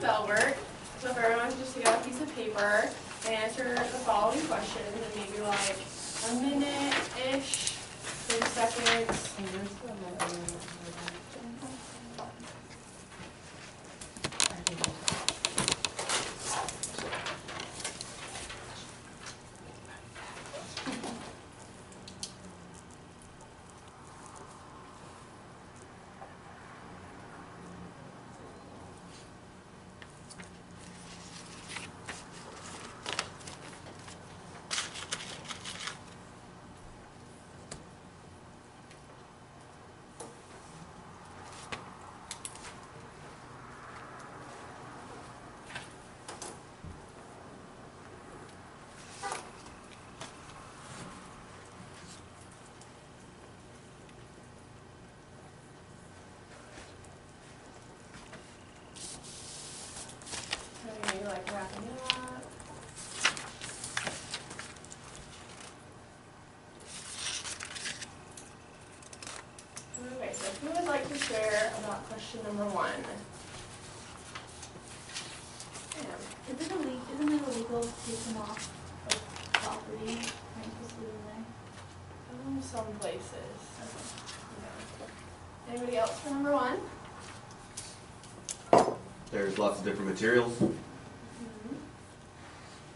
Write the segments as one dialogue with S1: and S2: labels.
S1: bell work. So if everyone can just take out a piece of paper and answer the following questions in maybe like a minute-ish, 30 seconds. Like wrapping it up. Okay, so who would like to share about question number 1?
S2: Isn't it illegal to take them off of property? Aren't you supposed to leave them there?
S1: Some places. Yeah. Anybody else for number 1?
S3: There's lots of different materials.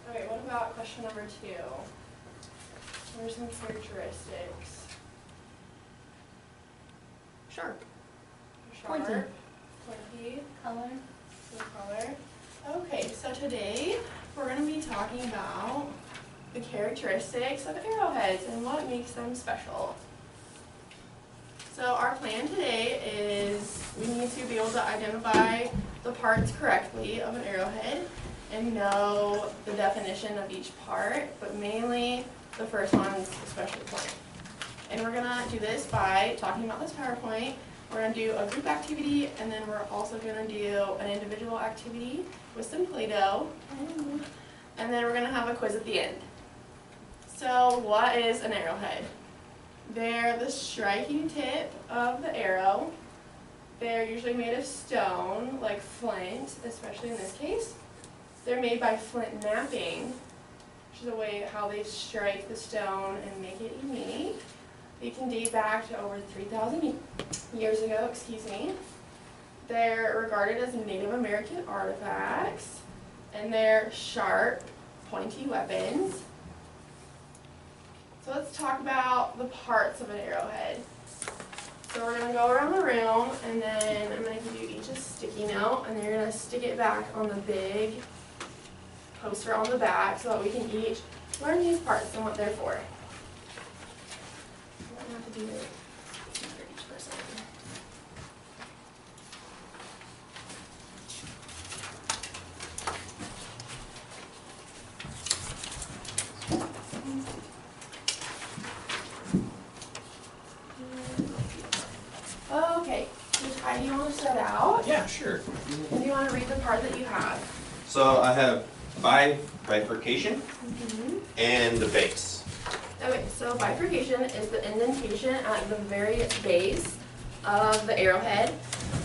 S1: Okay, what about question number 2? What are some characteristics?
S2: Sharp.
S1: Sharp.
S2: Pointy.
S1: Pointy.
S2: Color.
S1: Color. Okay, so today we're going to be talking about the characteristics of arrowheads and what makes them special. So our plan today is we need to be able to identify the parts correctly of an arrowhead and know the definition of each part, but mainly the first one's especially important. And we're going to do this by talking about this PowerPoint. We're going to do a group activity, and then we're also going to do an individual activity with some Play-Doh, and then we're going to have a quiz at the end. So what is an arrowhead? They're the striking tip of the arrow. They're usually made of stone, like flint, especially in this case. They're made by flint knapping, which is a way how they strike the stone and make it unique. They can date back to over 3,000 years ago, They're regarded as Native American artifacts, and they're sharp, pointy weapons. So let's talk about the parts of an arrowhead. So we're going to go around the room, and then I'm going to give you each a sticky note, and then you're going to stick it back on the big poster on the back so that we can each learn these parts and what they're for. You don't have to do it for each person. Okay, so Ty, do you want to start out?
S3: Yeah, sure.
S1: And do you want to read the part that you have?
S3: So I have bifurcation and the base.
S1: Okay, so bifurcation is the indentation at the very base of the arrowhead,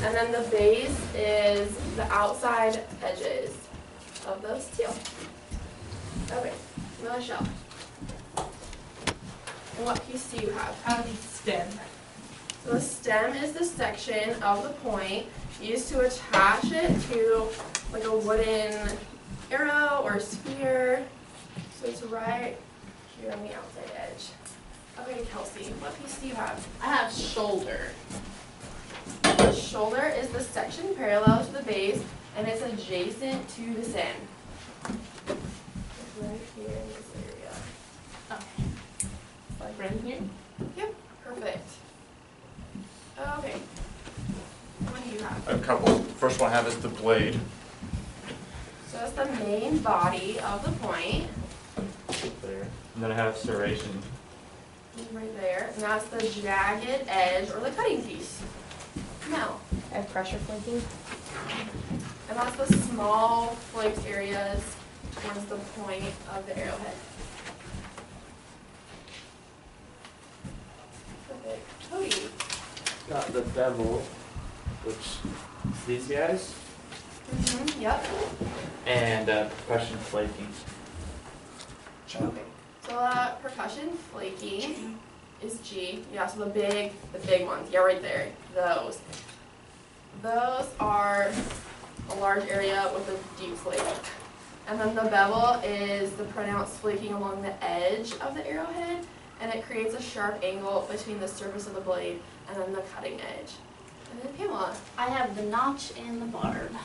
S1: and then the base is the outside edges of those two. Okay, Michelle. And what piece do you have?
S4: I have the stem.
S1: So the stem is the section of the point used to attach it to like a wooden arrow or sphere. So it's right here on the outside edge. Okay, Kelsey, what piece do you have?
S4: I have shoulder.
S1: The shoulder is the section parallel to the base, and it's adjacent to the stem. It's right here in this area.
S4: Okay. Like right here?
S1: Yep, perfect. Okay. What do you have?
S5: I have a couple. First one I have is the blade.
S1: So it's the main body of the point.
S5: There. And then I have serration.
S1: Right there. And that's the jagged edge or the cutting piece. No.
S2: I have pressure flaking.
S1: And that's the small flaked areas towards the point of the arrowhead. Perfect. Cody.
S6: Got the bevel, which is these guys.
S1: Yep.
S5: And percussion flaking.
S1: Okay. So percussion flaking is G. Yeah, so the big ones. Yeah, right there. Those. Those are a large area with a deep flake. And then the bevel is the pronounced flaking along the edge of the arrowhead, and it creates a sharp angle between the surface of the blade and then the cutting edge. And then Pamela.
S2: I have the notch and the barb.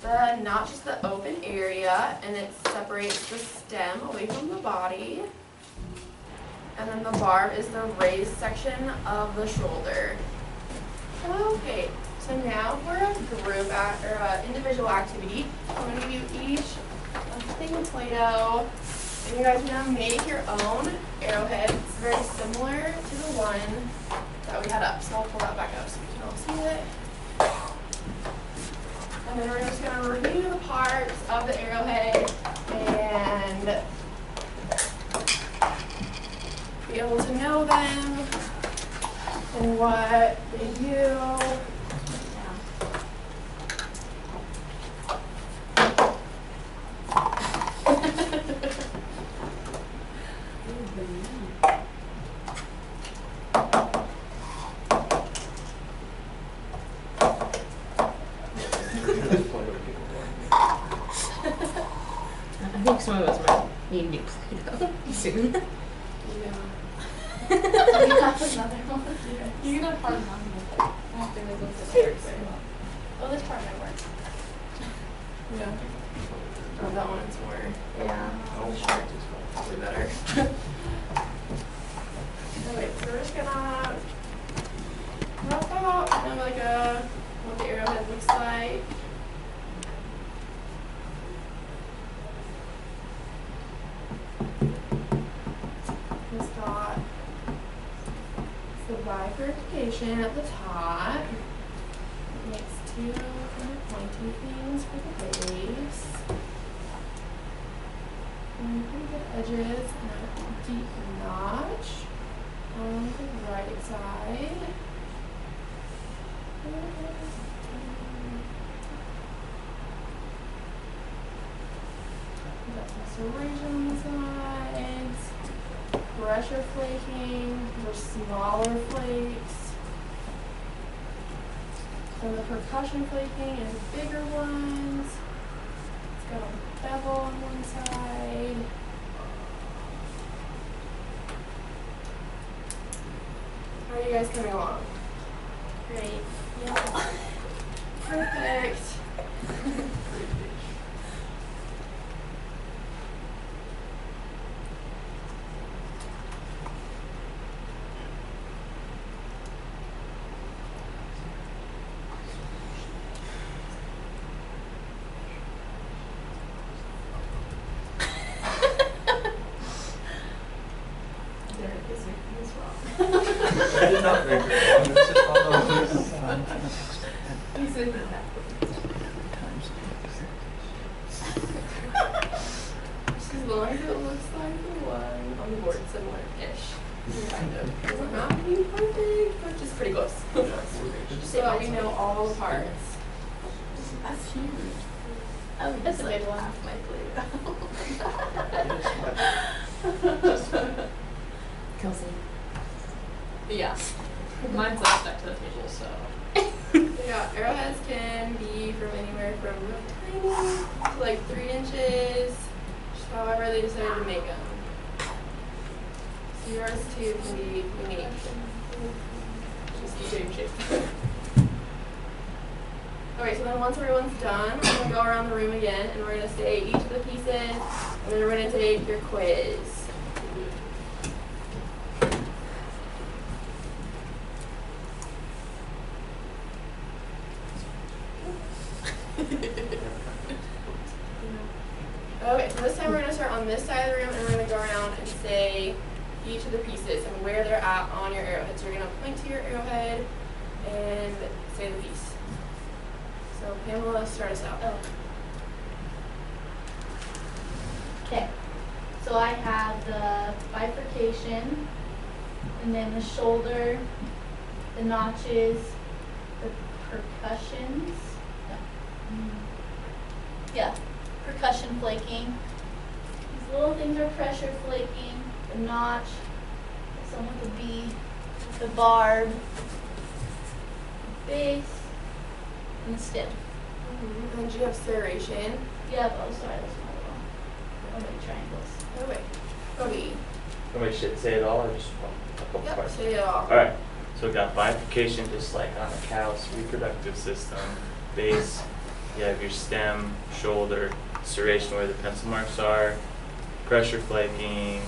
S1: The notch is the open area, and it separates the stem away from the body. And then the barb is the raised section of the shoulder. Okay, so now for a group or individual activity, I'm going to give you each a thing of Play-Doh, and you guys are going to make your own arrowhead. It's very similar to the one that we had up, so I'll pull that back up so we can all see it. And then we're just going to review the parts of the arrowhead and be able to know them and what they do.
S4: I think some of us might need new Play-Doh soon.
S1: Yeah.
S2: We have another one.
S4: You can have part of mine.
S1: Oh, this part might work. Yeah. Oh, that one's more.
S4: Yeah.
S1: Oh, sure. Probably better. Okay, so we're just gonna rough out kind of like what the arrowhead looks like. It's got the bifurcation at the top. It makes two kind of pointy things for the base. And pretty good edges and a deep notch on the right side. Got some serration on the sides. Pressure flaking, those are smaller flakes. Then the percussion flaking is bigger ones. It's got a bevel on one side. How are you guys coming along?
S2: Great.
S1: Yeah. Perfect. Just as long as it looks like the one on the board, similar-ish. Kind of. Doesn't have to be perfect, but just pretty close. So that we know all the parts.
S2: That's huge. Oh, that's a big one.
S4: Half my Play-Doh. Kelsey. Yeah. Mine's like stuck to the table, so.
S1: Yeah, arrowheads can be from anywhere from real tiny to like 3 inches, just however they decided to make them. So yours too can be unique. Just the same shape. Okay, so then once everyone's done, we're going to go around the room again and we're going to say each of the pieces and then we're going to take your quiz. Okay, so this time we're going to start on this side of the room and we're going to go around and say each of the pieces and where they're at on your arrowhead. So you're going to point to your arrowhead and say the piece. So Pamela, start us out.
S2: Oh. Okay. So I have the bifurcation, and then the shoulder, the notches, the percussions, percussion flaking. These little things are pressure flaking. The notch, some with the B, the barb, the base, and the stem.
S1: And then you have serration.
S2: Yep, oh sorry, that's my little triangles.
S1: Oh wait. Cody.
S5: Nobody should say it all or just a couple
S1: Yep,
S5: parts?
S1: say it all.
S5: Alright, so we got bifurcation just like on a cow's reproductive system. Base, you have your stem, shoulder, serration where the pencil marks are, pressure flaking,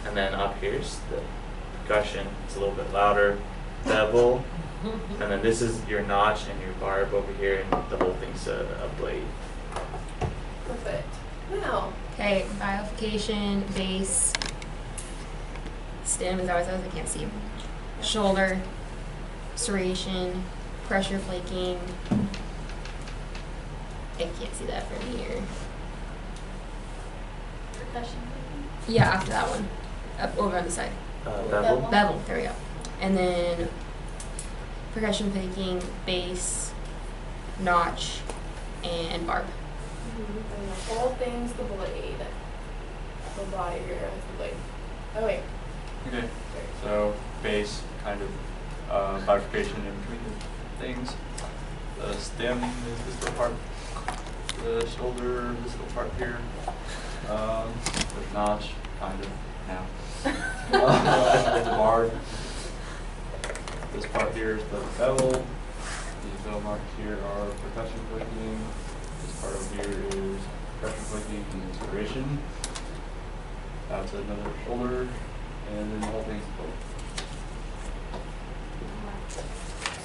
S5: and then up here's the percussion, it's a little bit louder, bevel, and then this is your notch and your barb over here, and the whole thing's a blade.
S1: Perfect. Now,
S6: Okay, bifurcation, base, stem is always I can't see. Shoulder, serration, pressure flaking. I can't see that from here.
S2: Percussion flaking.
S6: Yeah, after that one. Up over on the side.
S5: Bevel.
S6: Bevel, there we go. And then percussion flaking, base, notch, and barb.
S1: and the whole thing's the blade. The body here is the blade. Oh wait.
S7: Okay, so base, kind of bifurcation in between the things. The stem is this little part. The shoulder, this little part here. The notch, kind of now. The barb. This part here is the bevel. These bevel marks here are percussion flicking. This part over here is pressure flicking and inspiration. That's another shoulder, and then the whole thing's both.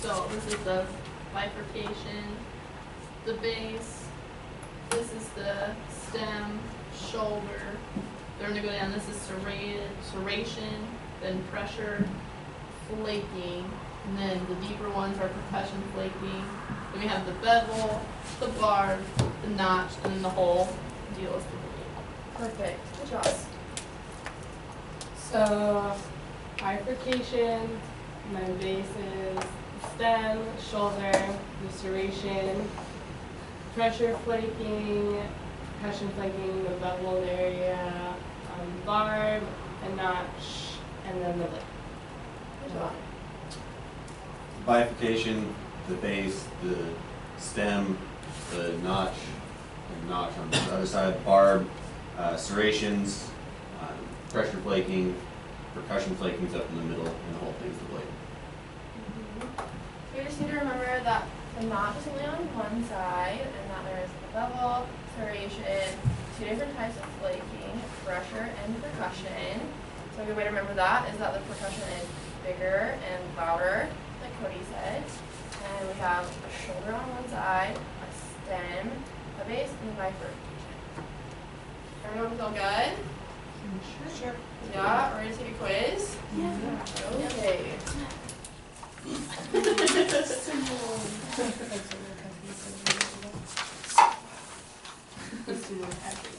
S4: So this is the bifurcation, the base, this is the stem, shoulder. They're gonna go down, this is serration, then pressure, flaking, and then the deeper ones are percussion flaking. Then we have the bevel, the barb, the notch, and then the whole deal is the blade.
S1: Perfect. Good job.
S8: So, bifurcation, and then bases, stem, shoulder, the serration, pressure flaking, percussion flaking, the beveled area, barb, a notch, and then the lip.
S1: Good job.
S3: Bifurcation, the base, the stem, the notch on the other side, barb, serrations, pressure flaking, percussion flaking's up in the middle, and the whole thing's the blade.
S1: So you just need to remember that the notch is only on one side, and that there is the bevel, serration, two different types of flaking, pressure and percussion. So a good way to remember that is that the percussion is bigger and louder, like Cody said. And we have a shoulder on one side, a stem, a base, and a bifurcation. Everyone feel good?
S8: Sure.
S1: Yeah, we're gonna take a quiz.
S2: Yeah.
S1: Okay.
S8: Let's do it.